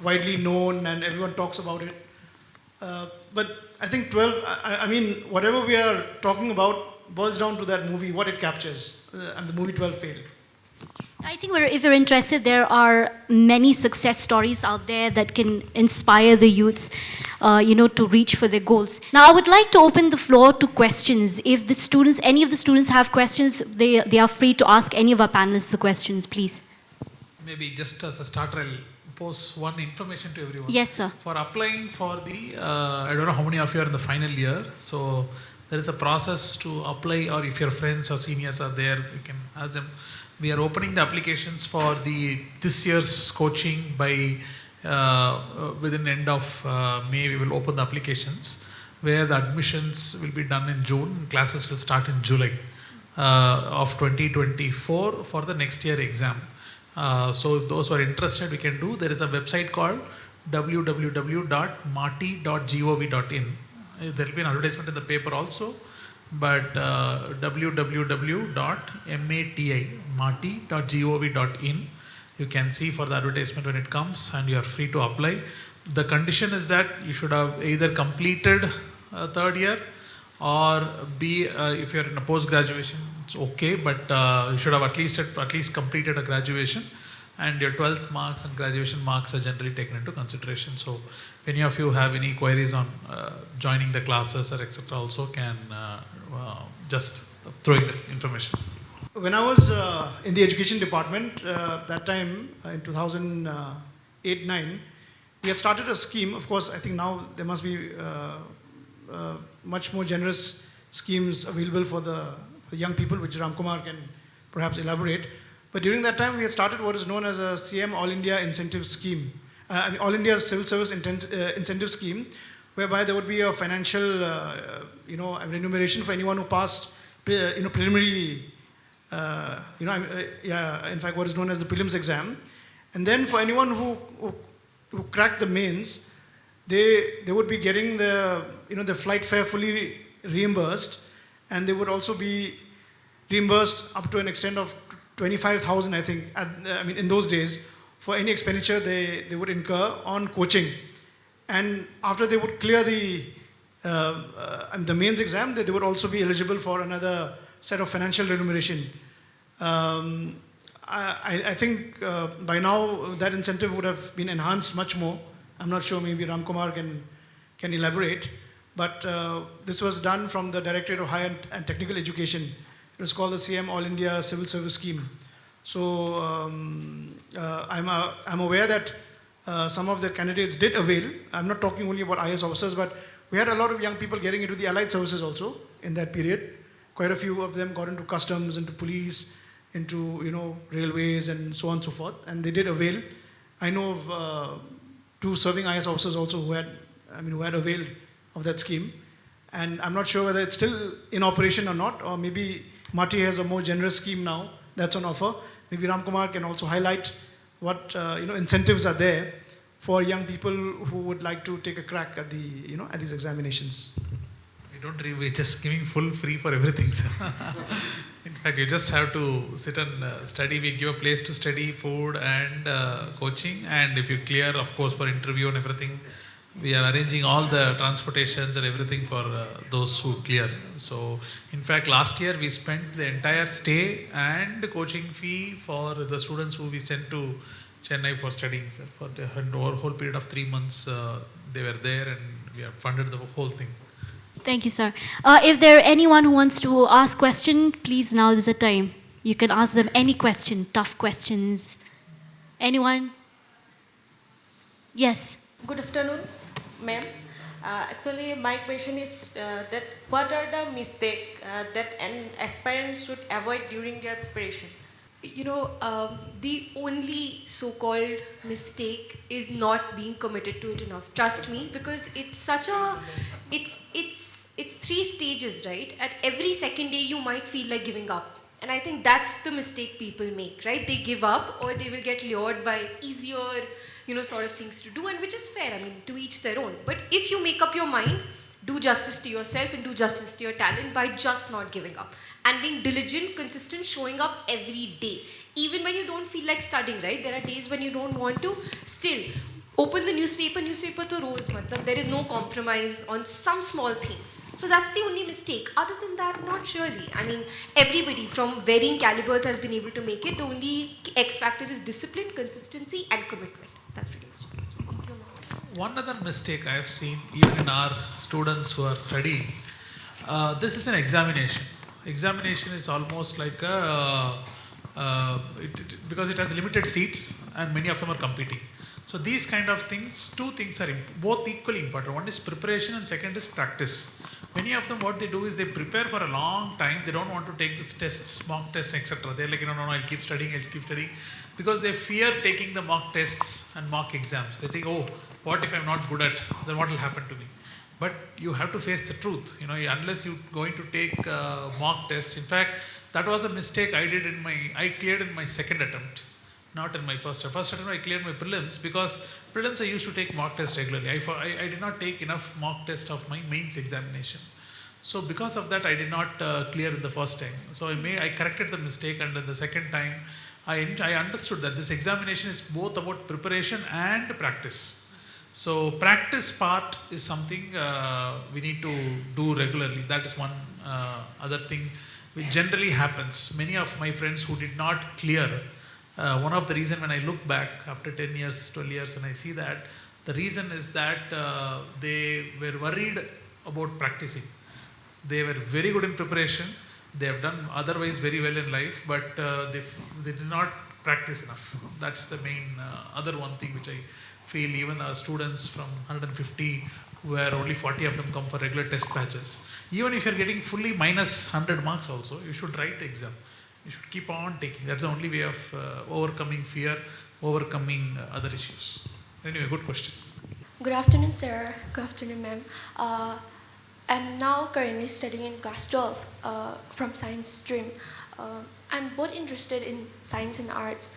widely known, and everyone talks about it. But I think 12, whatever we are talking about boils down to that movie, what it captures, and the movie 12 Failed. I think if you're interested, there are many success stories out there that can inspire the youths, to reach for their goals. Now, I would like to open the floor to questions. If any of the students have questions, they are free to ask any of our panelists the questions, please. Maybe just as a starter, I'll post one information to everyone. Yes, sir. For applying for the, I don't know how many of you are in the final year, so there is a process to apply, or if your friends or seniors are there, you can ask them. We are opening the applications for this year's coaching by within end of May. We will open the applications, where the admissions will be done in June. Classes will start in July of 2024 for the next year exam. So those who are interested, we can do. There is a website called www.mawrie.gov.in. There will be an advertisement in the paper also, but www.mawrie.gov.in. You can see for the advertisement when it comes, and you are free to apply. The condition is that you should have either completed third year, or if you are in a post-graduation, it's okay, but you should have at least completed a graduation, and your 12th marks and graduation marks are generally taken into consideration. So if any of you have any queries on joining the classes or etc., also can just throw in the information. When I was in the education department, that time in 2008-9, we had started a scheme. Of course, I think now there must be much more generous schemes available for the young people, which Ramkumar can perhaps elaborate. But during that time, we had started what is known as a CM All India Incentive Scheme, All India Civil Service Incentive Scheme, whereby there would be a financial, remuneration for anyone who passed, preliminary, in fact, what is known as the prelims exam. And then for anyone who cracked the mains, they would be getting the flight fare fully reimbursed, and they would also be reimbursed up to an extent of 25,000, I think, in those days, for any expenditure they would incur on coaching. And after they would clear the mains exam, they would also be eligible for another set of financial remuneration. I think by now that incentive would have been enhanced much more. I'm not sure, maybe Ramkumar can elaborate. But this was done from the Directorate of Higher and Technical Education. It was called the CM All India Civil Service Scheme. So I'm aware that some of the candidates did avail. I'm not talking only about IAS officers, but we had a lot of young people getting into the allied services also in that period. Quite a few of them got into customs, into police, into railways and so on and so forth, and they did avail. I know of 2 serving IAS officers also who had availed of that scheme, and I'm not sure whether it's still in operation or not, or maybe Mati has a more generous scheme now that's on offer. Maybe Ramkumar can also highlight what incentives are there for young people who would like to take a crack at the at these examinations. We're just giving full free for everything, sir. In fact, you just have to sit and study. We give a place to study, food and coaching, and if you clear, of course, for interview and everything, we are arranging all the transportations and everything for those who clear. So, in fact, last year we spent the entire stay and coaching fee for the students who we sent to Chennai for studying, sir. For the whole period of 3 months, they were there, and we have funded the whole thing. Thank you, sir. If there anyone who wants to ask question, please, now is the time. You can ask them any question, tough questions. Anyone? Yes. Good afternoon, ma'am. Actually, my question is that what are the mistakes that an aspirant should avoid during their preparation? The only so-called mistake is not being committed to it enough. Trust me, because it's such a, it's 3 stages, right? At every second day, you might feel like giving up. And I think that's the mistake people make, right? They give up, or they will get lured by easier, sort of things to do, and which is fair, to each their own. But if you make up your mind, do justice to yourself and do justice to your talent by just not giving up. And being diligent, consistent, showing up every day. Even when you don't feel like studying, right? There are days when you don't want to. Still, open the newspaper to rose. There is no compromise on some small things. So that's the only mistake. Other than that, not really. Everybody from varying calibers has been able to make it. The only X factor is discipline, consistency, and commitment. That's pretty much it. One other mistake I have seen even in our students who are studying, this is an examination. Examination is almost like because it has limited seats and many of them are competing. So these kind of things, 2 things are both equally important. One is preparation and second is practice. Many of them, what they do is they prepare for a long time. They don't want to take these tests, mock tests, etc. They're like, no, I'll keep studying, because they fear taking the mock tests and mock exams. They think, oh, what if I'm not good at, then what will happen to me? But you have to face the truth, unless you're going to take mock tests. In fact, that was a mistake I cleared in my second attempt, not in my first attempt. First attempt I cleared my prelims, because prelims I used to take mock tests regularly. I did not take enough mock test of my mains examination. So because of that, I did not clear in the first time. So I corrected the mistake, and in the second time, I understood that this examination is both about preparation and practice. So practice part is something we need to do regularly. That is one other thing which generally happens. Many of my friends who did not clear, one of the reason when I look back after 10 years, 12 years, and I see that, the reason is that they were worried about practicing. They were very good in preparation. They have done otherwise very well in life, but they did not practice enough. That's the main other one thing which I feel. Even our students from 150, where only 40 of them come for regular test batches. Even if you're getting fully minus 100 marks also, you should write the exam. You should keep on taking. That's the only way of overcoming fear, overcoming other issues. Anyway, good question. Good afternoon, sir. Good afternoon, ma'am. I'm now currently studying in class 12 from science stream. I'm both interested in science and arts.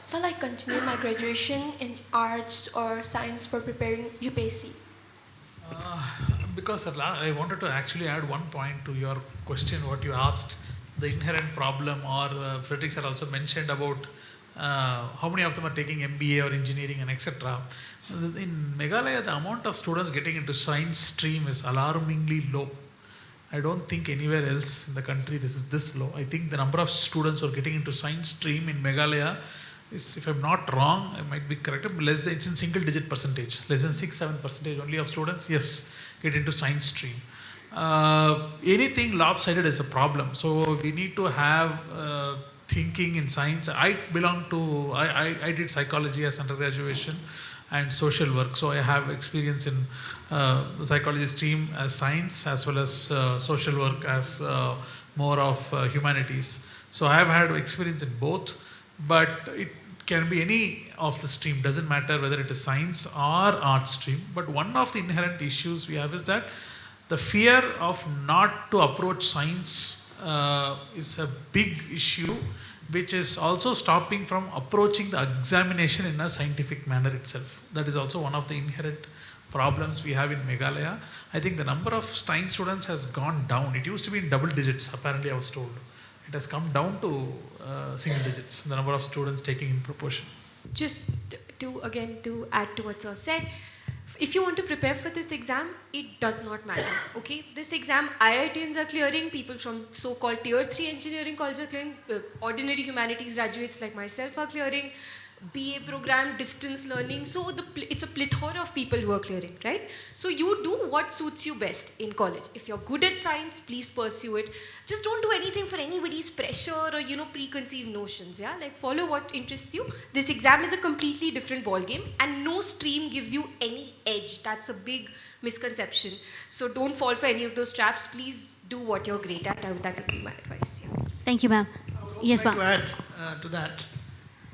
Shall I continue my graduation in arts or science for preparing UPSC? Because I wanted to actually add one point to your question, what you asked, the inherent problem, or Frederick sir also mentioned about how many of them are taking MBA or engineering and etc. In Meghalaya, the amount of students getting into science stream is alarmingly low. I don't think anywhere else in the country this is this low. I think the number of students who are getting into science stream in Meghalaya is, if I'm not wrong, I might be correct, but it's in single digit percentage. Less than 6-7% only of students, yes, get into science stream. Anything lopsided is a problem. So we need to have thinking in science. I did psychology as undergraduation and social work. So I have experience in the psychology stream as science as well as social work as more of humanities. So I have had experience in both, but it can be any of the stream, doesn't matter whether it is science or art stream. But one of the inherent issues we have is that the fear of not to approach science is a big issue, which is also stopping from approaching the examination in a scientific manner itself. That is also one of the inherent problems we have in Meghalaya. I think the number of science students has gone down. It used to be in double digits, apparently I was told. It has come down to single digits, the number of students taking in proportion. Just to add to what sir said, if you want to prepare for this exam, it does not matter, okay? This exam, IITians are clearing, people from so-called tier 3 engineering colleges are clearing, ordinary humanities graduates like myself are clearing, BA program, distance learning, so it's a plethora of people who are clearing, right? So you do what suits you best in college. If you're good at science, please pursue it. Just don't do anything for anybody's pressure or, preconceived notions, yeah? Like follow what interests you. This exam is a completely different ballgame and no stream gives you any edge. That's a big misconception. So don't fall for any of those traps. Please do what you're great at. That would be my advice, yeah. Thank you, ma'am. Yes, ma'am. To add to that,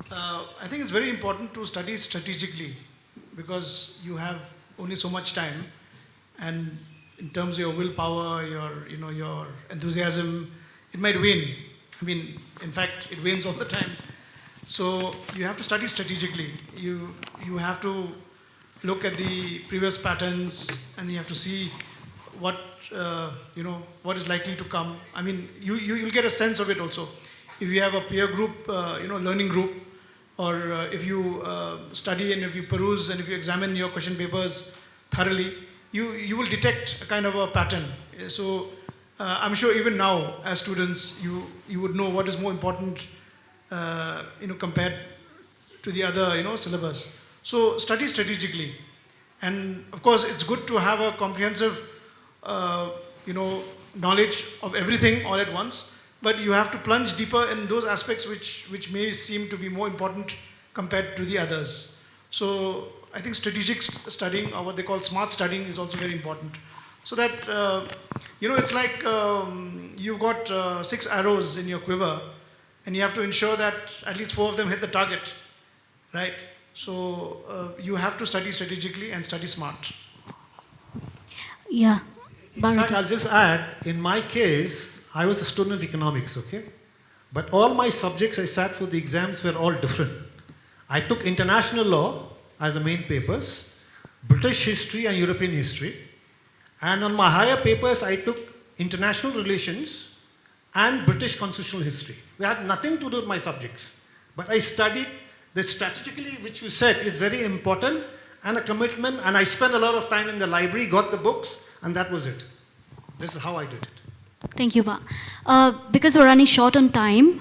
I think it's very important to study strategically because you have only so much time, and in terms of your willpower, your enthusiasm, it might wane. I mean, in fact, it wanes all the time. So you have to study strategically. You have to look at the previous patterns, and you have to see what what is likely to come. I mean, you'll get a sense of it also. If you have a peer group, learning group, or if you study and if you peruse and if you examine your question papers thoroughly, you will detect a kind of a pattern. So I'm sure even now as students you would know what is more important compared to the other syllabus. So study strategically, and of course it's good to have a comprehensive knowledge of everything all at once. But you have to plunge deeper in those aspects which may seem to be more important compared to the others. So I think strategic studying, or what they call smart studying, is also very important. So that, it's like you've got 6 arrows in your quiver, and you have to ensure that at least 4 of them hit the target, right? So you have to study strategically and study smart. Yeah. In fact, I'll just add, in my case, I was a student of economics, okay? But all my subjects I sat for the exams were all different. I took international law as the main papers, British history and European history. And on my higher papers, I took international relations and British constitutional history. We had nothing to do with my subjects. But I studied the strategically, which you said is very important, and a commitment. And I spent a lot of time in the library, got the books, and that was it. This is how I did it. Thank you, Ba. Because we're running short on time,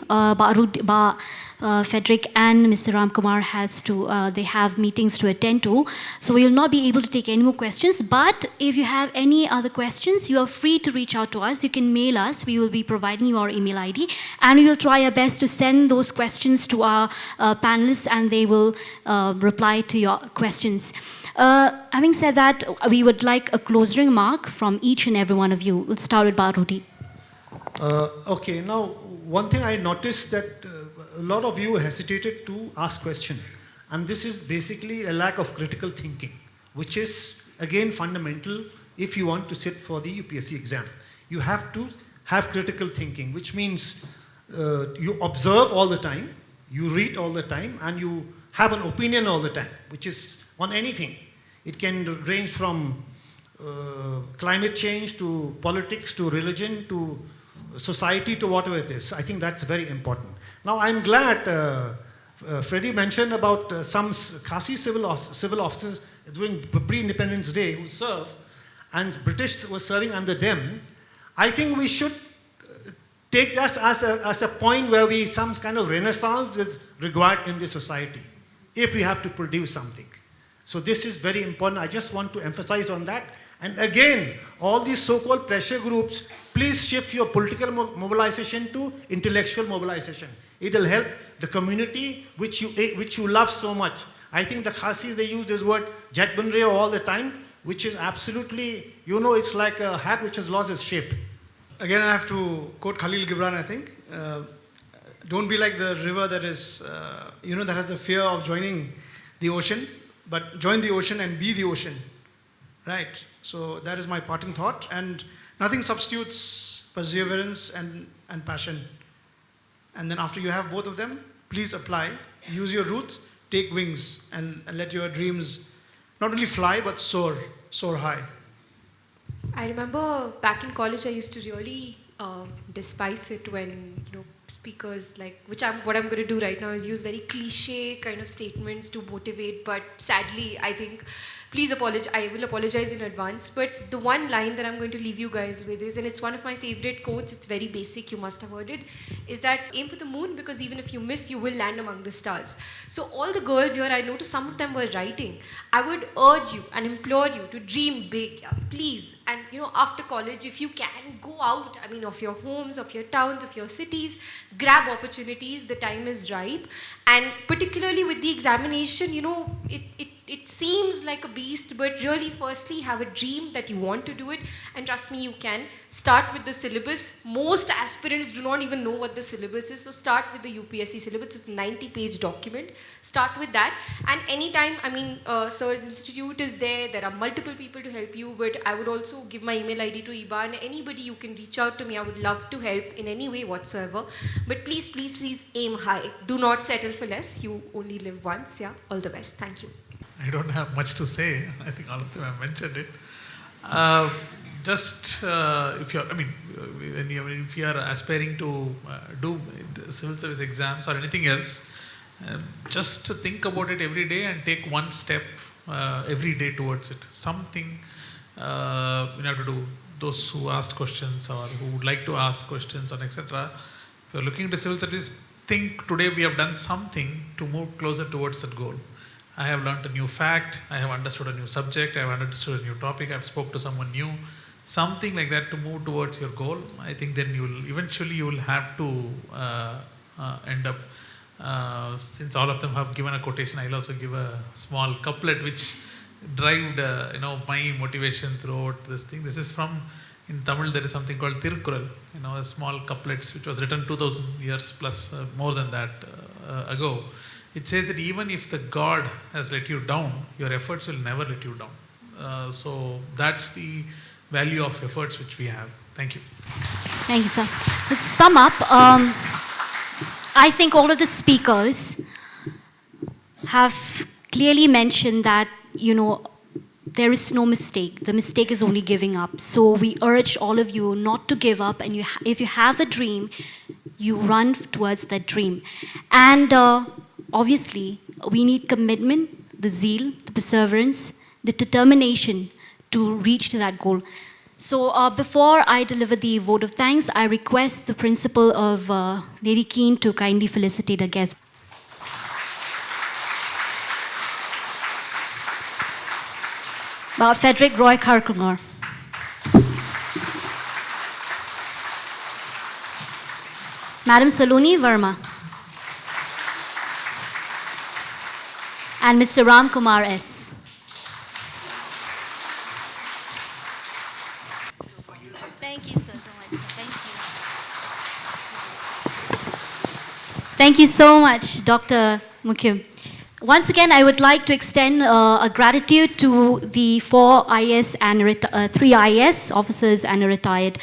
Frederick and Mr. Ramkumar they have meetings to attend to, so we will not be able to take any more questions. But if you have any other questions, you are free to reach out to us. You can mail us. We will be providing you our email ID, and we will try our best to send those questions to our panelists, and they will reply to your questions. Having said that, we would like a closing remark from each and every one of you. We'll start with Barudi. Okay, now one thing I noticed that a lot of you hesitated to ask questions, and this is basically a lack of critical thinking, which is again fundamental if you want to sit for the UPSC exam. You have to have critical thinking, which means you observe all the time, you read all the time, and you have an opinion all the time, which is on anything. It can range from climate change to politics to religion to society to whatever it is. I think that's very important. Now I'm glad Freddie mentioned about some Khasi civil officers during pre-independence day who served, and British was serving under them. I think we should take that as a point where some kind of renaissance is required in the society, if we have to produce something. So this is very important. I just want to emphasize on that. And again, all these so-called pressure groups, please shift your political mobilization to intellectual mobilization. It will help the community which you love so much. I think the Khasis, they use this word Jat Ban Rahe all the time, which is absolutely, it's like a hat which has lost its shape. Again, I have to quote Khalil Gibran, I think. Don't be like the river that is, that has the fear of joining the ocean, but join the ocean and be the ocean. Right? So that is my parting thought. And nothing substitutes perseverance and passion. And then after you have both of them, please apply, use your roots, take wings, and let your dreams not only fly, but soar high. I remember back in college, I used to really despise it when speakers like, what I'm going to do right now is use very cliche kind of statements to motivate. But sadly, I think, I will apologize in advance. But the one line that I'm going to leave you guys with is, and it's one of my favorite quotes, it's very basic, you must have heard it, is that aim for the moon, because even if you miss, you will land among the stars. So all the girls here, I noticed some of them were writing. I would urge you and implore you to dream big, please. And after college, if you can, go out, of your homes, of your towns, of your cities, grab opportunities, the time is ripe. And particularly with the examination, it seems like a beast, but really, firstly, have a dream that you want to do it, and trust me, you can. Start with the syllabus. Most aspirants do not even know what the syllabus is, so start with the UPSC syllabus. It's a 90-page document. Start with that, and anytime, Sir's Institute is there. There are multiple people to help you, but I would also give my email ID to IBAN. Anybody, you can reach out to me. I would love to help in any way whatsoever. But please, please, please aim high. Do not settle for less. You only live once. Yeah, all the best. Thank you. I don't have much to say. I think all of them have mentioned it. If you are aspiring to do the civil service exams or anything else, just think about it every day and take one step every day towards it. Something you have to do. Those who asked questions or who would like to ask questions or etc. If you are looking to civil service, think today we have done something to move closer towards that goal. I have learned a new fact, I have understood a new subject, I have understood a new topic, I have spoke to someone new, something like that to move towards your goal. I think then you will have to end up, since all of them have given a quotation, I will also give a small couplet which drived my motivation throughout this thing. This is from, in Tamil there is something called Tirukkural, a small couplets which was written 2000 years plus, more than that ago. It says that even if the God has let you down, your efforts will never let you down. So that's the value of efforts which we have. Thank you. Thank you, sir. To sum up, I think all of the speakers have clearly mentioned that, there is no mistake. The mistake is only giving up. So we urge all of you not to give up. And if you have a dream, you run towards that dream. And obviously, we need commitment, the zeal, the perseverance, the determination to reach to that goal. So before I deliver the vote of thanks, I request the principal of Lady Keane to kindly felicitate our guest. Frederick Roy Karkungar. Madam Saloni Verma. And Mr. Ram Kumar S. Thank you so much. Thank you so much, Dr. Mukim. Once again, I would like to extend a gratitude to the 4 IAS and 3 IAS officers and a retired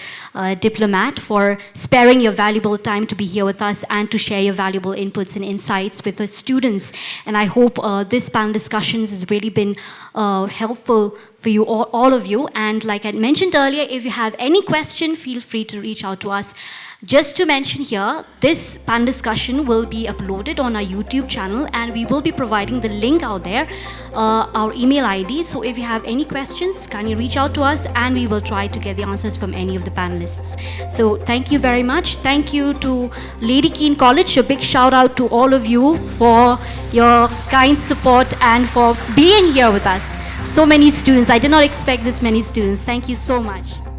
diplomat for sparing your valuable time to be here with us and to share your valuable inputs and insights with the students. And I hope this panel discussions has really been helpful for you, all of you. And like I mentioned earlier, if you have any question, feel free to reach out to us. Just to mention here, this panel discussion will be uploaded on our YouTube channel, and we will be providing the link out there, our email ID. So if you have any questions, kindly reach out to us, and we will try to get the answers from any of the panelists. So thank you very much. Thank you to Lady Keane College. A big shout out to all of you for your kind support and for being here with us. So many students. I did not expect this many students. Thank you so much.